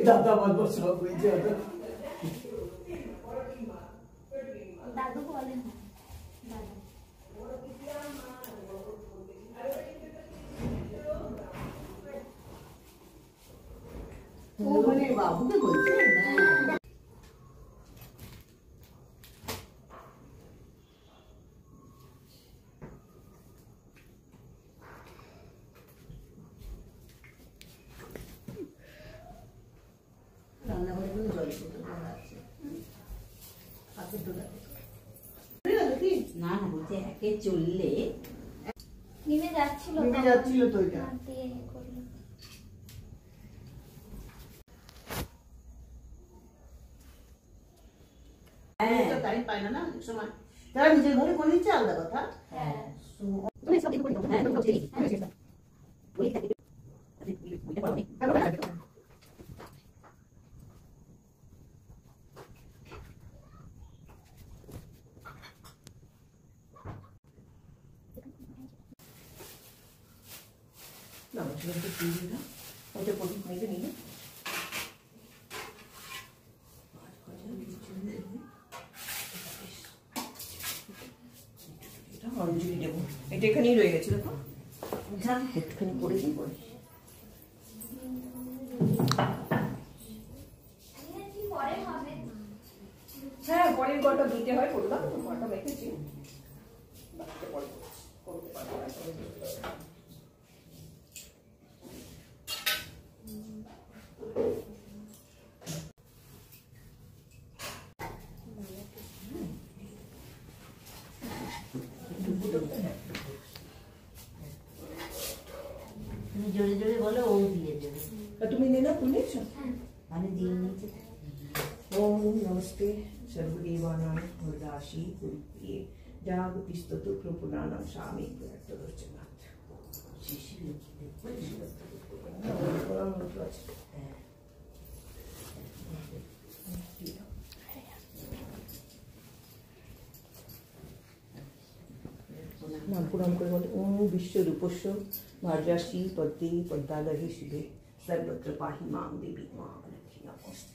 দাদা বলবো সব হয়েছে দাদু বলেন দাদা ও মানে বাবুকে বলছে রান্নাঘরে কোনো জল আছে না না বলছে একে চললে নিমে যাচ্ছিল তো এটা টাইম পায় না সময় তারা নিজের ঘরে করে নিচ্ছে আলাদা কথা। অঞ্জলি দেবো, এটা এখানেই রয়ে গেছে দেখো, একটুখানি করে দিই বলে। হ্যাঁ পরের কটা দিতে হয়, করলাম কটা রেখেছি জোরে জোরে বলো, ও দিয়ে দেবে। তুমি নিয়ে নাও, তুমি নিয়েছো? আমি দিয়ে নিয়েছি। ओम नमस्ते सर्वदेवानां हृदाशी पुरिप्रिये जागतिस्ततु कृपुणानां स्वामी पुरट्टदर्शनाथ শিশু লিখতে नाम पुराण করে বলে ओम विश्व रूपस्य मार्जासी पद्मे पद्मालये शिवे सर्वत्र पाहि मां देवी मां लक्ष्मी नमस्ते।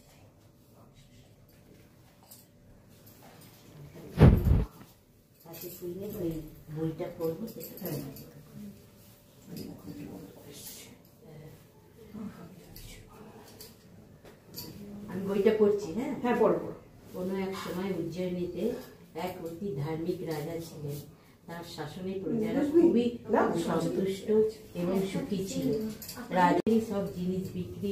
তাকে শুনে ওই বইটা পড়বো, আমি বইটা পড়ছি। হ্যাঁ হ্যাঁ পড়বো। কোনো এক সময় উজ্জয়িনীতে এক অতি ধার্মিক রাজা ছিলেন। তার শাসনে প্রজারা খুবই সন্তুষ্ট এবং সুখী ছিল। রাজারই সব জিনিস বিক্রি